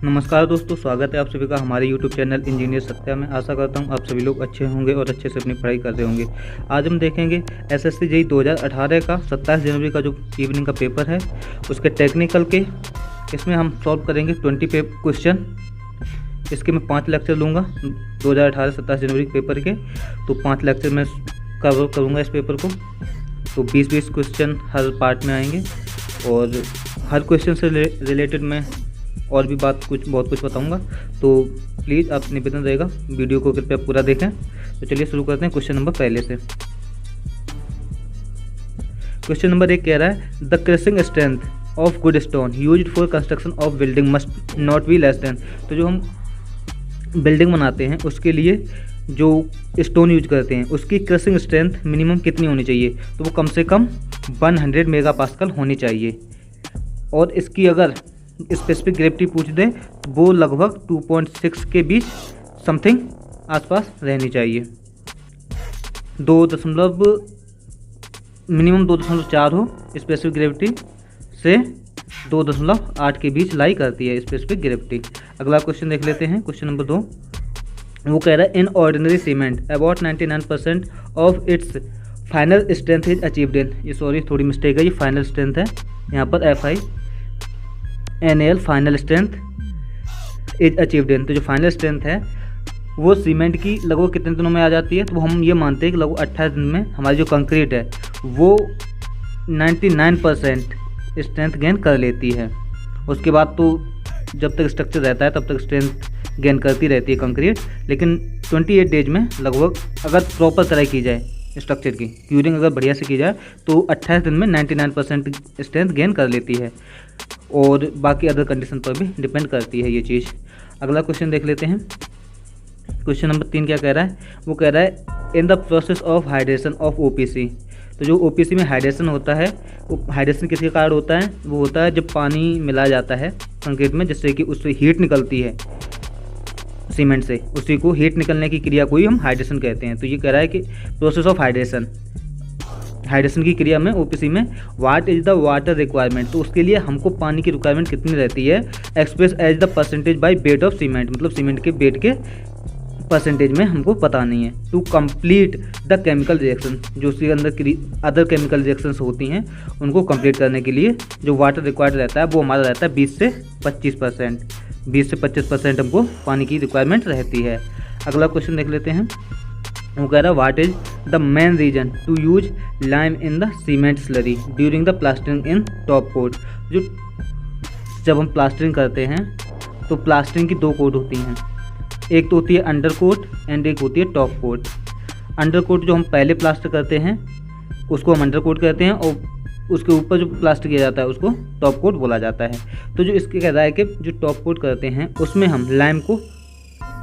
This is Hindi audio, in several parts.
नमस्कार दोस्तों, स्वागत है आप सभी का हमारे YouTube चैनल इंजीनियर सत्या में। आशा करता हूं आप सभी लोग अच्छे होंगे और अच्छे से अपनी पढ़ाई कर रहे होंगे। आज हम देखेंगे एसएससी जेईई 2018 का 27 जनवरी का जो इवनिंग का पेपर है उसके टेक्निकल के। इसमें हम सॉल्व करेंगे 20 क्वेश्चन। इसके मैं 5 लेक्चर लूँगा 2018 27 जनवरी के पेपर के। तो 5 लेक्चर मैं कवर करूँगा इस पेपर को। तो 20-20 क्वेश्चन हर पार्ट में आएंगे और हर क्वेश्चन से रिलेटेड मैं और भी बहुत कुछ बताऊंगा। तो प्लीज़ आप निवेदन रहेगा वीडियो को कृपया पूरा देखें। तो चलिए शुरू करते हैं क्वेश्चन नंबर पहले से। क्वेश्चन नंबर 1 कह रहा है the crushing strength of good stone used for construction of building must not be less than. तो जो हम बिल्डिंग बनाते हैं उसके लिए जो स्टोन यूज करते हैं उसकी क्रशिंग स्ट्रेंथ मिनिमम कितनी होनी चाहिए? तो वो कम से कम 100 मेगापास्कल होनी चाहिए। और इसकी अगर स्पेसिफिक ग्रेविटी पूछ दें तो वो लगभग 2.6 के बीच समथिंग आसपास रहनी चाहिए। मिनिमम 2.4 हो स्पेसिफिक ग्रेविटी से 2.8 के बीच लाई करती है स्पेसिफिक ग्रेविटी। अगला क्वेश्चन देख लेते हैं। क्वेश्चन नंबर 2 वो कह रहा है in ordinary cement about 99% of its final strength is achieved in. ये सॉरी थोड़ी मिस्टेक है, ये फाइनल स्ट्रेंथ है, यहाँ पर FINAL final strength is achieved in. तो जो फाइनल स्ट्रेंथ है वो सीमेंट की लगभग कितने दिनों में आ जाती है? तो हम ये मानते हैं कि लगभग 28 दिन में हमारी जो कंक्रीट है वो 99% स्ट्रेंथ गेन कर लेती है। उसके बाद तो जब तक स्ट्रक्चर रहता है तब तक स्ट्रेंथ गेन करती रहती है कंक्रीट, लेकिन 28 डेज में लगभग अगर प्रॉपर तरह की जाए स्ट्रक्चर की क्यूरिंग अगर बढ़िया से की जाए तो 28 दिन में 99% स्ट्रेंथ गेन कर लेती है। और बाकी अदर कंडीशन पर भी डिपेंड करती है ये चीज़। अगला क्वेश्चन देख लेते हैं। क्वेश्चन नंबर 3 क्या कह रहा है? वो कह रहा है in the process of hydration of OPC। तो जो OPC में हाइड्रेशन होता है वो हाइड्रेशन किसके कारण होता है? वो होता है जब पानी मिलाया जाता है कंक्रीट में, जिससे कि उससे हीट निकलती है सीमेंट से, उसी को हीट निकलने की क्रिया को ही हम हाइड्रेशन कहते हैं। तो ये कह रहा है कि प्रोसेस ऑफ हाइड्रेशन की क्रिया में OPC में what is the water requirement. तो उसके लिए हमको पानी की रिक्वायरमेंट कितनी रहती है? Express as the percentage by weight of cement, मतलब सीमेंट के वेट के परसेंटेज में हमको पता नहीं है। To complete the chemical reaction, जो उसके अंदर अदर केमिकल रिएक्शंस होती हैं उनको कंप्लीट करने के लिए जो वाटर रिक्वायर्ड रहता है वो हमारा रहता है 20 से 25% हमको पानी की रिक्वायरमेंट रहती है। अगला क्वेश्चन देख लेते हैं। वो कह रहा है what is the main reason to use lime in the cement slurry during the plastering in top coat. जो जब हम प्लास्टरिंग करते हैं तो प्लास्टरिंग की 2 कोट होती हैं, एक तो होती है अंडर कोट एंड एक होती है टॉप कोट। अंडर कोट जो हम पहले प्लास्टर करते हैं उसको हम अंडर कोट कहते हैं और उसके ऊपर जो प्लास्टर किया जाता है उसको टॉप कोट बोला जाता है। तो जो इसके कह रहा है कि जो टॉप कोट करते हैं उसमें हम लाइम को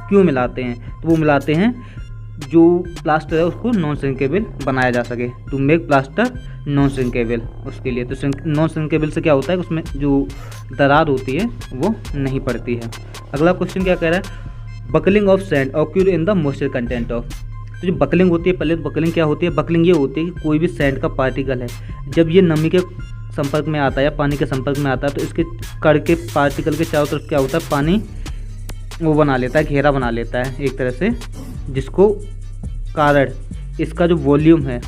क्यों मिलाते हैं? तो वो मिलाते हैं जो प्लास्टर है उसको नॉन श्रिंकेबल बनाया जा सके, to make plaster non shrinkable. उसके लिए तो नॉन श्रिंकेबल से क्या होता है उसमें जो दरार होती है वो नहीं पड़ती है। अगला क्वेश्चन क्या कह रहा है? Buckling of sand occur in the moisture content of. तो जो बकलिंग होती है, पहले बकलिंग क्या होती है? बकलिंग ये होती है कि कोई भी सैंड का पार्टिकल है जब ये नमी के संपर्क में आता है या पानी के संपर्क में आता है तो इसके कण के पार्टिकल के चारों तरफ क्या होता है? पानी वो बना लेता है, घेरा बना लेता है एक तरह से, जिसको कारण इसका जो वॉल्यूम है,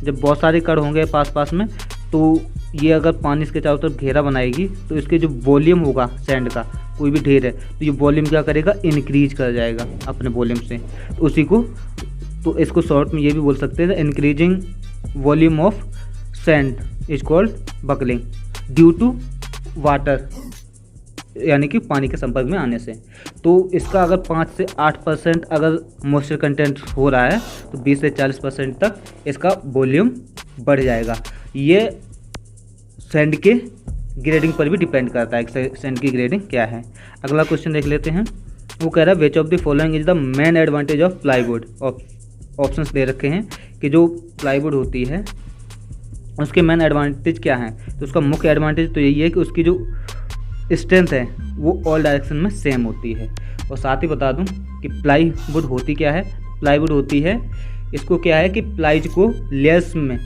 जब बहुत सारे कण होंगे पास में तो ये अगर पानी इसके चारों तरफ घेरा बनाएगी तो इसके जो वॉल्यूम होगा सैंड का, कोई भी ढेर है तो ये वॉल्यूम क्या करेगा? इंक्रीज कर जाएगा अपने वॉल्यूम से। तो उसी को तो इसको शॉर्ट में ये भी बोल सकते हैं increasing volume of sand is called bulking due to water, यानी कि पानी के संपर्क में आने से। तो इसका अगर 5 से 8% अगर मॉइस्चर कंटेंट हो रहा है तो 20 से 40% तक इसका वॉल्यूम बढ़ जाएगा। ये सैंड के ग्रेडिंग पर भी डिपेंड करता है कि सैंड की ग्रेडिंग क्या है। अगला क्वेश्चन देख लेते हैं। वो कह रहा है which of the following is the main advantage of plywood. Options दे रखे हैं कि जो प्लाईवुड होती है उसके मेन एडवांटेज क्या हैं। तो उसका मुख्य एडवांटेज तो यही है कि उसकी जो स्ट्रेंथ है वो ऑल डायरेक्शन में सेम होती है। और साथ ही बता दूं कि प्लाईवुड होती क्या है? प्लाईवुड होती है, इसको क्या है कि प्लाईज को लेयर्स में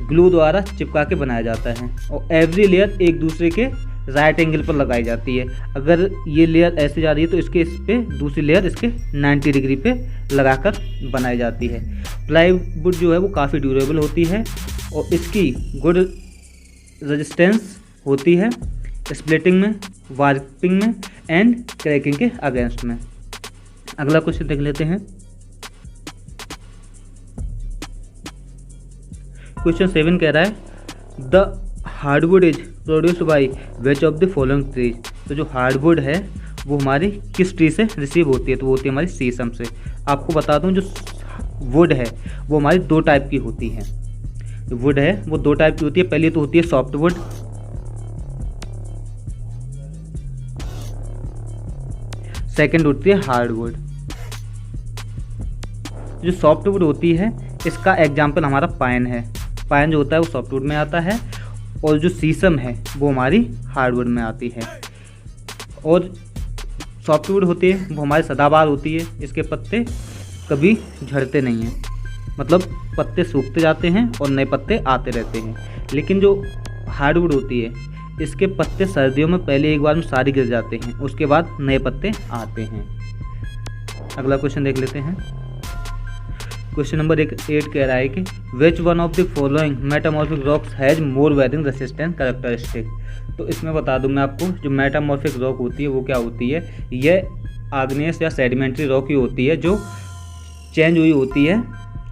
ग्लू द्वारा चिपका के बनाया जाता है और एवरी लेयर एक दूसरे के राइट एंगल पर लगाई जाती है। अगर ये लेयर ऐसे जा रही है तो इसके इस पे दूसरी लेयर इसके 90 डिग्री पे लगाकर बनाई जाती है। प्लाईवुड जो है वो काफ़ी ड्यूरेबल होती है और इसकी गुड रेजिस्टेंस होती है स्प्लिटिंग में, वार्पिंग में एंड क्रैकिंग के अगेंस्ट में। अगला क्वेश्चन देख लेते हैं। क्वेश्चन 7 कह रहा है the hardwood is produced by which of the following trees. तो जो हार्डवुड है वो हमारी किस ट्री से रिसीव होती है, तो वो होती है हमारी सीसम से। आपको बता दूं जो वुड है वो हमारी 2 टाइप की होती है। जो वुड है वो 2 टाइप की होती है। पहली तो होती है सॉफ्ट वुड, सेकंड होती है हार्डवुड। जो सॉफ्ट वुड होती है इसका एग्जाम्पल हमारा पाइन है। पाइन जो होता है वो सॉफ्टवुड में आता है और जो शीशम है वो हमारी हार्डवुड में आती है। और सॉफ्टवुड होती है वो हमारी सदाबहार होती है। इसके पत्ते कभी झड़ते नहीं हैं, मतलब पत्ते सूखते जाते हैं और नए पत्ते आते रहते हैं। लेकिन जो हार्डवुड होती है इसके पत्ते सर्दियों में पहले एक बार में सारे गिर जाते हैं, उसके बाद नए पत्ते आते हैं। अगला क्वेश्चन देख लेते हैं। क्वेश्चन नंबर 8 कह रहा है कि which one of the following metamorphic rocks has more weathering resistant characteristic. तो इसमें बता दूं मैं आपको, जो मेटामॉर्फिक रॉक होती है वो क्या होती है, यह आग्नेयस या सेडिमेंट्री रॉक ही होती है जो चेंज हुई होती है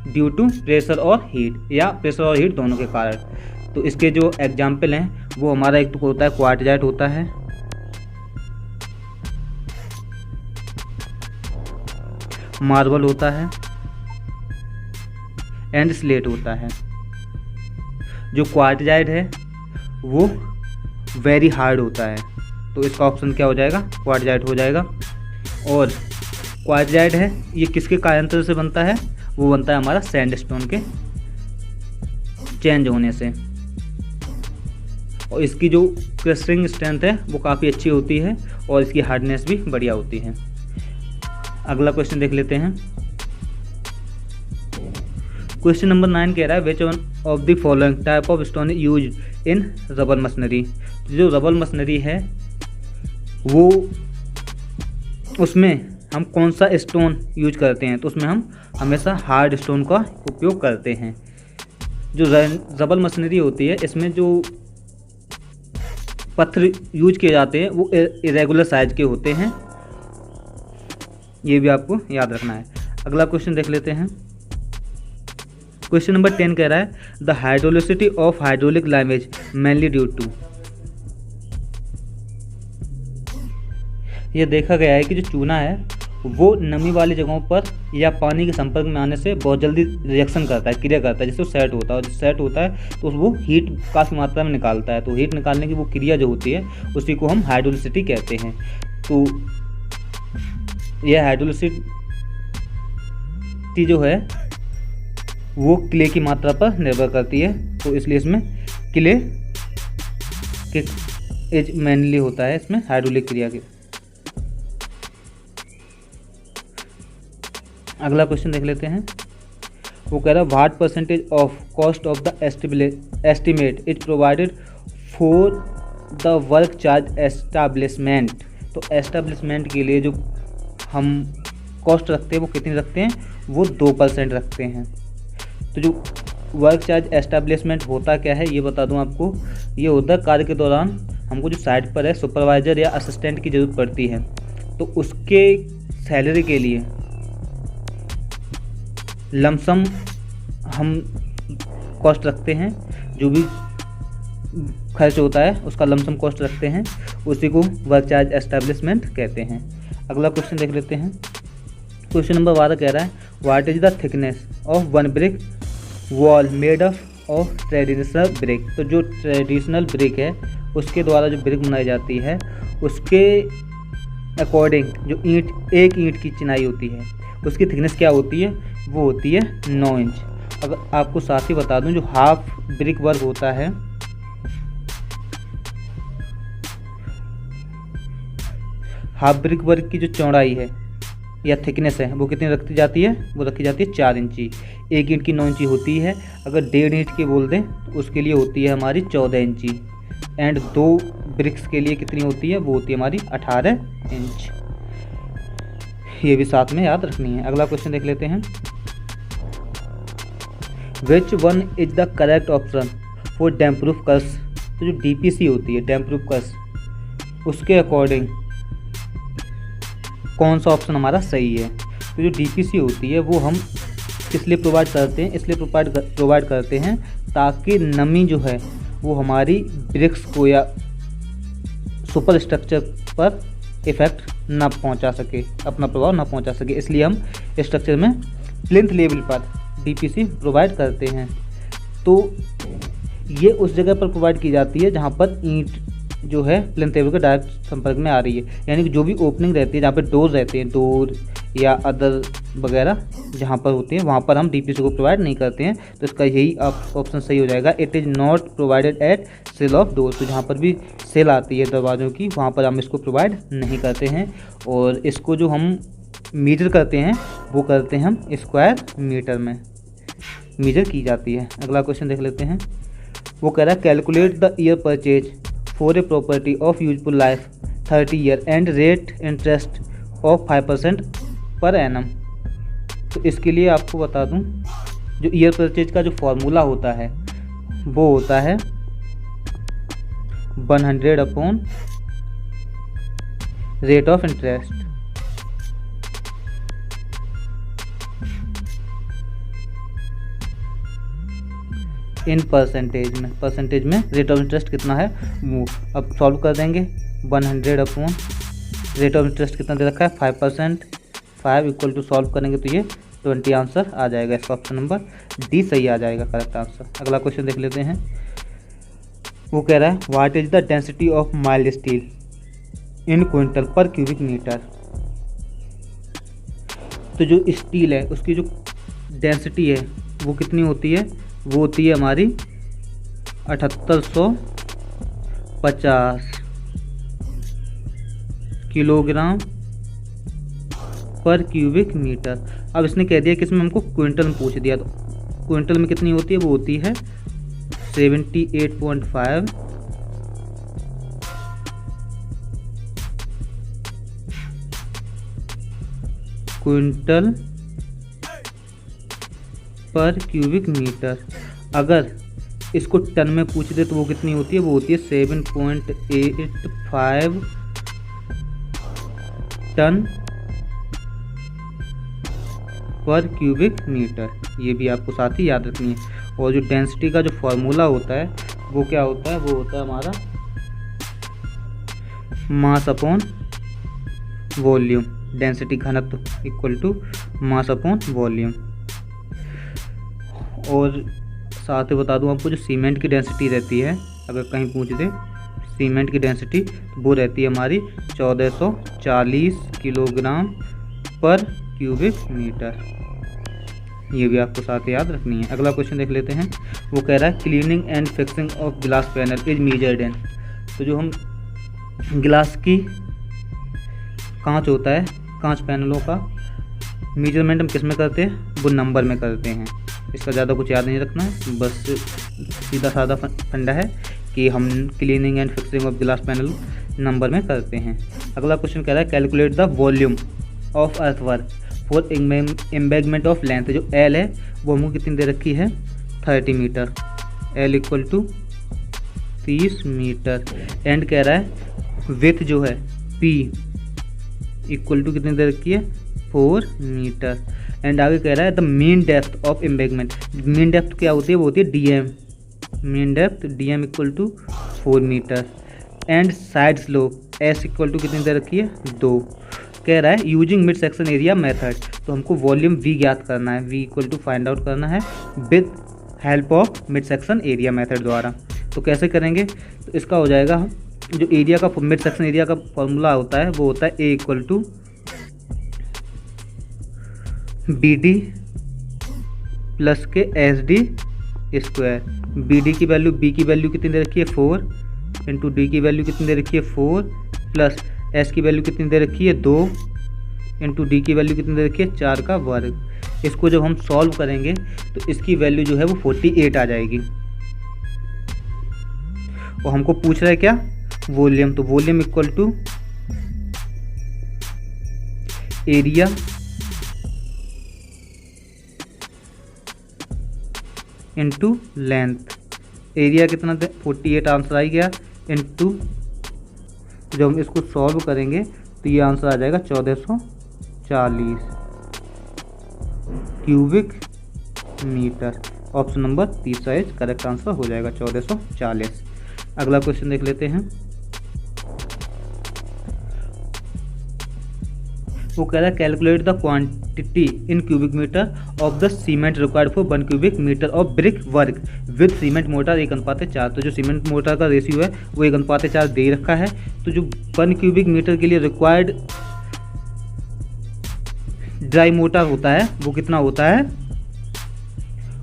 ड्यू टू प्रेशर और हीट, या प्रेशर और हीट दोनों के कारण। तो इसके जो एग्जाम्पल हैं वो हमारा एक तो होता है क्वार्टजाइट होता है, मार्बल होता है एंड स्लेट होता है। जो क्वार्टजाइट है वो वेरी हार्ड होता है, तो इसका ऑप्शन क्या हो जाएगा, क्वार्टजाइट हो जाएगा। और क्वार्टजाइट है ये किसके कायांतर से बनता है, वो बनता है हमारा सैंडस्टोन के चेंज होने से। और इसकी जो क्रस्टिंग स्ट्रेंथ है वो काफ़ी अच्छी होती है और इसकी हार्डनेस भी बढ़िया होती है। अगला क्वेश्चन देख लेते हैं। क्वेश्चन नंबर 9 कह रहा है विच one of the following type of stone use in rubber machinery. जो रबर मशीनरी है वो उसमें हम कौन सा स्टोन यूज करते हैं, तो उसमें हम हमेशा हार्ड स्टोन का उपयोग करते हैं। जो रबर मशीनरी होती है इसमें जो पत्थर यूज किए जाते हैं वो इरेगुलर साइज के होते हैं, ये भी आपको याद रखना है। अगला क्वेश्चन देख लेते हैं। क्वेश्चन नंबर 10 कह रहा है the hydraulicity of hydraulic lime is mainly due to. यह देखा गया है कि जो चूना है वो नमी वाली जगहों पर या पानी के संपर्क में आने से बहुत जल्दी रिएक्शन करता है, क्रिया करता है, जिससे वो सेट होता है। और जब सेट होता है तो वो हीट काफ़ी मात्रा में निकालता है। तो हीट निकालने की वो क्रिया जो होती है उसी को हम हाइड्रोलिसिटी कहते हैं। तो यह हाइड्रोलिसिटी जो है वो क्ले की मात्रा पर निर्भर करती है, तो इसलिए इसमें क्ले के एज मेनली होता है इसमें हाइड्रोलिक क्रिया के। अगला क्वेश्चन देख लेते हैं। वो कह रहा है what percentage of cost of the estimate is provided for the work charge establishment. तो एस्टाब्लिशमेंट के लिए जो हम कॉस्ट रखते हैं वो कितनी रखते हैं, वो 2% रखते हैं। तो जो वर्क चार्ज एस्टैब्लिशमेंट होता क्या है ये बता दूं आपको। ये होता है कार्य के दौरान हमको जो साइट पर है सुपरवाइज़र या असिस्टेंट की ज़रूरत पड़ती है, तो उसके सैलरी के लिए लमसम हम कॉस्ट रखते हैं। जो भी खर्च होता है उसका लमसम कॉस्ट रखते हैं, उसी को वर्क चार्ज एस्टैब्लिशमेंट कहते हैं। अगला क्वेश्चन देख लेते हैं। क्वेश्चन नंबर 12 कह रहा है what is the thickness of one brick wall made of traditional brick. तो जो ट्रेडिशनल ब्रिक है उसके द्वारा जो ब्रिक बनाई जाती है उसके अकॉर्डिंग जो एक ईंट की चिनाई होती है उसकी थिकनेस क्या होती है, वो होती है 9 इंच। अगर आपको साथ ही बता दूं जो हाफ ब्रिक वर्क होता है हाफ ब्रिक वर्क की जो चौड़ाई है या थिकनेस है वो कितनी रखी जाती है, वो रखी जाती है 4 इंची। 1 ईंट की 9 इंची होती है, अगर 1.5 ईंट की बोल दें तो उसके लिए होती है हमारी 14 इंची। एंड 2 ब्रिक्स के लिए कितनी होती है, वो होती है हमारी 18 इंच। ये भी साथ में याद रखनी है। अगला क्वेश्चन देख लेते हैं, which one is the correct option for damp proof course. तो जो DPC होती है, डैम प्रूफ कर्स, उसके अकॉर्डिंग कौन सा ऑप्शन हमारा सही है। तो जो DPC होती है वो हम किस लिए प्रोवाइड करते हैं, इसलिए प्रोवाइड करते हैं ताकि नमी जो है वो हमारी ब्रिक्स को या सुपर स्ट्रक्चर पर इफेक्ट ना पहुंचा सके, अपना प्रभाव ना पहुंचा सके, इसलिए हम स्ट्रक्चर में प्लिंथ लेवल पर DPC प्रोवाइड करते हैं। तो ये उस जगह पर प्रोवाइड की जाती है जहाँ पर ईंट जो है प्लिंथ लेवल के डायरेक्ट संपर्क में आ रही है, यानी कि जो भी ओपनिंग रहती है, जहाँ पर डोर रहते हैं, डोर या अदर वगैरह जहाँ पर होती है, वहाँ पर हम DPC को प्रोवाइड नहीं करते हैं। तो इसका यही ऑप्शन सही हो जाएगा, it is not provided at sill of door. तो जहाँ पर भी सेल आती है दरवाज़ों की, वहाँ पर हम इसको प्रोवाइड नहीं करते हैं। और इसको जो हम मीटर करते हैं वो करते हैं हम स्क्वायर मीटर में मीजर की जाती है। अगला क्वेश्चन देख लेते हैं, वो कह रहा है calculate the year purchase for a property of useful life 30 year and rate interest of 5% per annum. तो इसके लिए आपको बता दूं, जो ईयर परचेज का जो फॉर्मूला होता है वो होता है 100 upon rate of interest. In percentage में रेट ऑफ इंटरेस्ट कितना है वो अब सॉल्व कर देंगे। 100 अपॉन रेट ऑफ इंटरेस्ट कितना दे रखा है 5%, 5 इक्वल टू सॉल्व करेंगे तो ये 20 आंसर आ जाएगा। इसका ऑप्शन नंबर डी सही आ जाएगा करेक्ट आंसर। अगला क्वेश्चन देख लेते हैं, वो कह रहा है what is the density of mild steel in quintal पर क्यूबिक मीटर। तो जो स्टील है उसकी जो डेंसिटी है वो कितनी होती है, वो होती है हमारी 7850 किलोग्राम पर क्यूबिक मीटर। अब इसने कह दिया कि इसमें हमको क्विंटल में पूछ दिया, तो क्विंटल में कितनी होती है, वो होती है 78.5 क्विंटल पर क्यूबिक मीटर। अगर इसको टन में पूछ दे तो वो कितनी होती है, वो होती है 7.85 टन पर क्यूबिक मीटर। ये भी आपको साथ ही याद रखनी है। और जो डेंसिटी का जो फॉर्मूला होता है वो क्या होता है, वो होता है हमारा मास अपॉन वॉल्यूम। डेंसिटी घनत्व equal to mass upon volume. और साथ ही बता दूं आपको, जो सीमेंट की डेंसिटी रहती है, अगर कहीं पूछ दे सीमेंट की डेंसिटी, तो वो रहती है हमारी 1440 किलोग्राम पर क्यूबिक मीटर। ये भी आपको साथ याद रखनी है। अगला क्वेश्चन देख लेते हैं, वो कह रहा है cleaning and fixing of glass panel is measured in. तो जो हम ग्लास की कांच होता है, कांच पैनलों का मेजरमेंट हम किस में करते हैं, वो नंबर में करते हैं। इसका ज़्यादा कुछ याद नहीं रखना है, बस सीधा साधा फंडा है कि हम cleaning and fixing of glass panel number में करते हैं। अगला क्वेश्चन कह रहा है calculate the volume of earthwork for embankment of length. जो एल है वो हमको कितनी दे रखी है 30 metre, L equal to 30 metre. And कह रहा है विथ जो है पी इक्वल टू कितनी दे रखी है 4 मीटर। एंड आगे कह रहा है the mean depth of embankment. Mean depth क्या होती है, वो होती है DM. Mean depth DM equal to 4 metre. And side slope S equal to कितनी दे रखी है 2। कह रहा है using mid section area method. तो हमको वॉल्यूम वी ज्ञात करना है, V equal to find out करना है with help of mid section area method द्वारा। तो कैसे करेंगे, तो इसका हो जाएगा जो एरिया का मिड सेक्शन एरिया का फॉर्मूला होता है वो होता है A equal to B D plus K S D square. B D की वैल्यू, बी की वैल्यू कितनी दे रखी है 4 इंटू डी की वैल्यू कितनी दे रखी है 4 प्लस एस की वैल्यू कितनी दे रखी है 2 इंटू डी की वैल्यू कितनी दे रखी है 4 का वर्ग। इसको जब हम सॉल्व करेंगे तो इसकी वैल्यू जो है वो 48 आ जाएगी। और हमको पूछ रहा है क्या, वॉल्यूम, तो volume equal to area into length. Area कितना 48 आंसर आ गया, इंटू जब हम इसको सॉल्व करेंगे तो ये आंसर आ जाएगा 1440 क्यूबिक मीटर। ऑप्शन नंबर तीसरा इज करेक्ट आंसर हो जाएगा 1440। अगला क्वेश्चन देख लेते हैं। वो कह रहा है calculate the quantity in cubic metre of the cement required for 1 cubic metre of brickwork with cement mortar 1:4। तो जो सीमेंट मोटर का रेशियो है वो 1:4 दे रखा है। तो जो 1 क्यूबिक मीटर के लिए रिक्वायर्ड ड्राई मोटर होता है वो कितना होता है,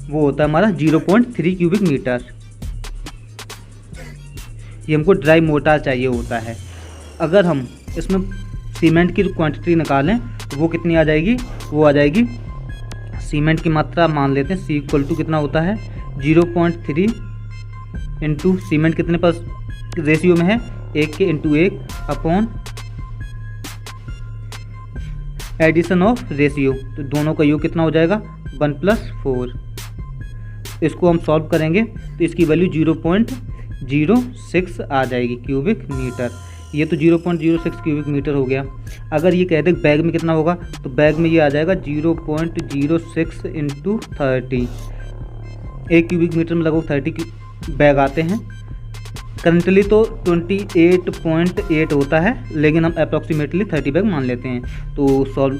वो होता है हमारा 0.3 क्यूबिक मीटर। ये हमको ड्राई मोटर चाहिए होता है। अगर हम इसमें सीमेंट की क्वांटिटी निकालें तो वो कितनी आ जाएगी, वो आ जाएगी सीमेंट की मात्रा मान लेते हैं सी इक्वल टू कितना होता है 0.3 इंटू सीमेंट कितने पास रेशियो में है 1 के into 1 upon addition of ratio. तो दोनों का योग कितना हो जाएगा 1+4। इसको हम सॉल्व करेंगे तो इसकी वैल्यू 0.06 आ जाएगी क्यूबिक मीटर। ये तो 0.06 क्यूबिक मीटर हो गया। अगर ये कह दे बैग में कितना होगा तो बैग में ये आ जाएगा 0.06 इंटू 30। 1 क्यूबिक मीटर में लगभग 30 बैग आते हैं। करंटली तो 28.8 होता है, लेकिन हम अप्रॉक्सीमेटली 30 बैग मान लेते हैं तो सॉल्व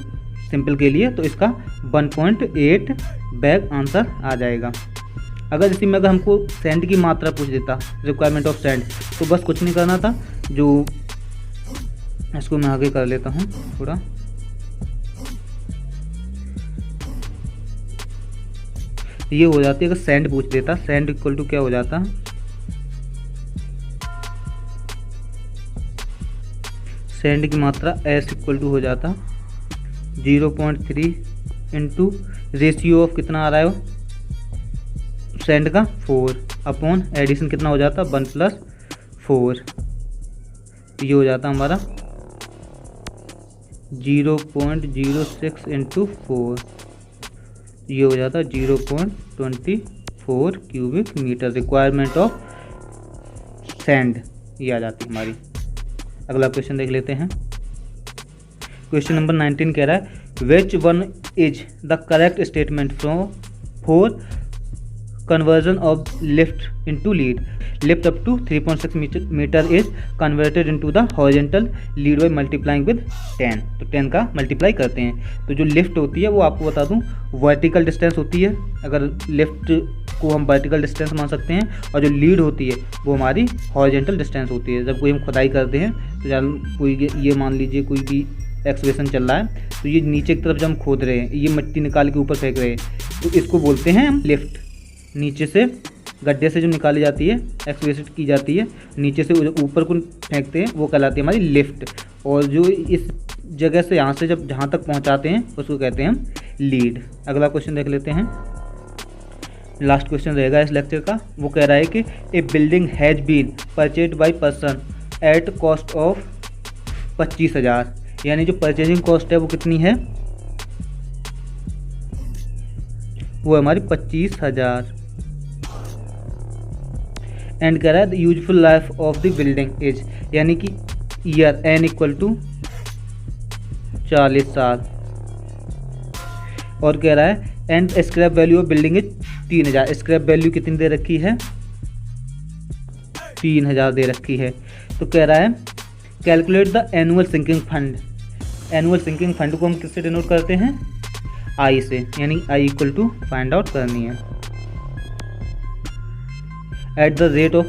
सिंपल के लिए तो इसका 1.8 बैग आंसर आ जाएगा। अगर इसी में अगर हमको सैंड की मात्रा पूछ देता, रिक्वायरमेंट ऑफ सैंड, तो बस कुछ नहीं करना था, जो इसको मैं आगे कर लेता हूँ थोड़ा। ये हो जाती है अगर सैंड पूछ देता, सैंड इक्वल टू क्या हो जाता, सैंड की मात्रा एस इक्वल टू हो जाता 0.3 इंटू रेशियो ऑफ कितना आ रहा है वो सैंड का 4 अपॉन एडिशन कितना हो जाता 1+4। ये हो जाता हमारा 0.06 इंटू 4। ये हो जाता 0.24 cubic metre requirement of sand, ये आ जाती हमारी। अगला क्वेश्चन देख लेते हैं। क्वेश्चन नंबर 19 कह रहा है विच one is the correct statement for conversion of lift into lead. Lift up to 3.6 meter is converted into the horizontal lead by multiplying with 10. तो 10 का मल्टीप्लाई करते हैं। तो जो लिफ्ट होती है वो आपको बता दूं वर्टिकल डिस्टेंस होती है, अगर लिफ्ट को हम वर्टिकल डिस्टेंस मान सकते हैं, और जो लीड होती है वो हमारी हॉरिजॉन्टल डिस्टेंस होती है। जब कोई हम खुदाई करते हैं तो जब कोई ये मान लीजिए कोई भी एक्सकेवेशन चल रहा है तो ये नीचे की तरफ जब हम खोद रहे हैं, ये मिट्टी निकाल के ऊपर फेंक रहे हैं, तो इसको बोलते हैं हम लिफ्ट। नीचे से गड्ढे से जो निकाली जाती है, एक्सकेवेट की जाती है, नीचे से ऊपर को फेंकते हैं, वो कहलाती है हमारी लिफ्ट। और जो इस जगह से यहाँ से जब जहाँ तक पहुँचाते हैं उसको कहते हैं हम लीड। अगला क्वेश्चन देख लेते हैं, लास्ट क्वेश्चन रहेगा इस लेक्चर का। वो कह रहा है कि a building has been purchase by person at cost of 25,000, यानी जो परचेजिंग कॉस्ट है वो कितनी है, वो हमारी 25,000। एंड कह रहा है the useful life of the building is, यानी कि ईयर एन इक्वल टू 40 साल। और कह रहा है and scrap value of building is 3,000। Scrap value कितनी दे रखी है 3,000 दे रखी है। तो कह रहा है calculate the annual sinking fund. Annual sinking fund को हम किससे डिनोट करते हैं, आई से, यानी I equal to find out करनी है at the rate of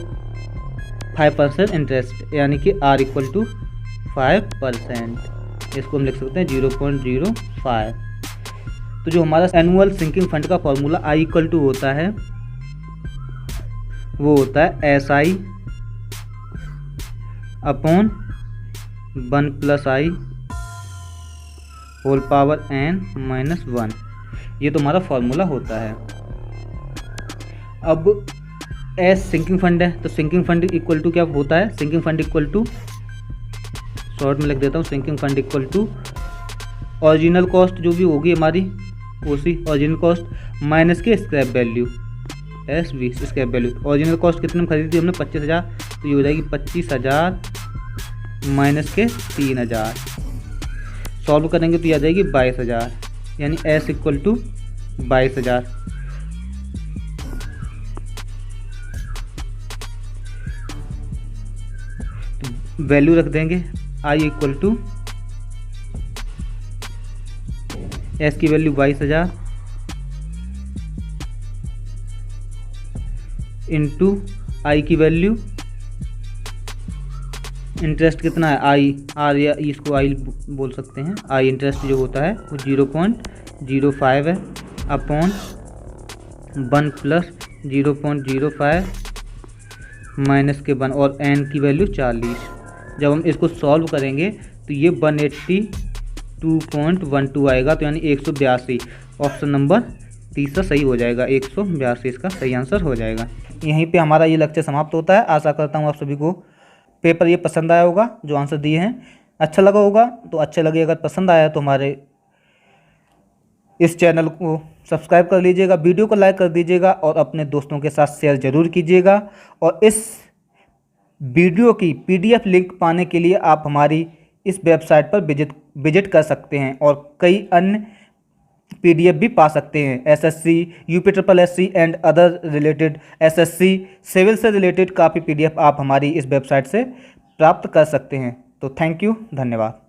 5% interest, यानी कि आर इक्वल टू 5%। इसको हम लिख सकते हैं 0.05। तो जो हमारा एनुअल सिंकिंग फंड का फॉर्मूला आई इक्वल टू होता है वो होता है SI upon 1+I whole power n minus 1। ये तो हमारा फॉर्मूला होता है। अब एस सिंकिंग फंड है, तो सिंकिंग फंड इक्वल टू क्या होता है, sinking fund equal to, short में लिख देता हूँ, sinking fund equal to original cost जो भी होगी हमारी, उसी ओरिजिनल कॉस्ट माइनस के scrap value, S B scrap value. Original cost कितने में खरीदी थी हमने, 25,000, तो ये हो जाएगी 25,000 माइनस के 3,000। सॉल्व करेंगे तो ये आ जाएगी 22,000, यानी एस इक्वल टू 22,000। वैल्यू रख देंगे आई इक्वल टू एस की वैल्यू 22,000 इंटू आई की वैल्यू, इंटरेस्ट कितना है आई, आर या इसको आई बोल सकते हैं, आई इंटरेस्ट जो होता है वो 0.05 है अपॉन 1 प्लस 0.05 माइनस के 1 और एन की वैल्यू 40। जब हम इसको सॉल्व करेंगे तो ये 182.12 आएगा, तो यानी 182। ऑप्शन नंबर तीसरा सही हो जाएगा, 182 इसका सही आंसर हो जाएगा। यहीं पे हमारा ये लेक्चर समाप्त होता है। आशा करता हूँ आप सभी को पेपर ये पसंद आया होगा, जो आंसर दिए हैं अच्छा लगा होगा। तो अच्छे लगे, अगर पसंद आया तो हमारे इस चैनल को सब्सक्राइब कर लीजिएगा, वीडियो को लाइक कर दीजिएगा और अपने दोस्तों के साथ शेयर ज़रूर कीजिएगा। और इस वीडियो की पीडीएफ लिंक पाने के लिए आप हमारी इस वेबसाइट पर विजिट कर सकते हैं और कई अन्य पीडीएफ भी पा सकते हैं। SSC, UPSC and other related, SSC civil से रिलेटेड काफ़ी पीडीएफ आप हमारी इस वेबसाइट से प्राप्त कर सकते हैं। तो थैंक यू, धन्यवाद।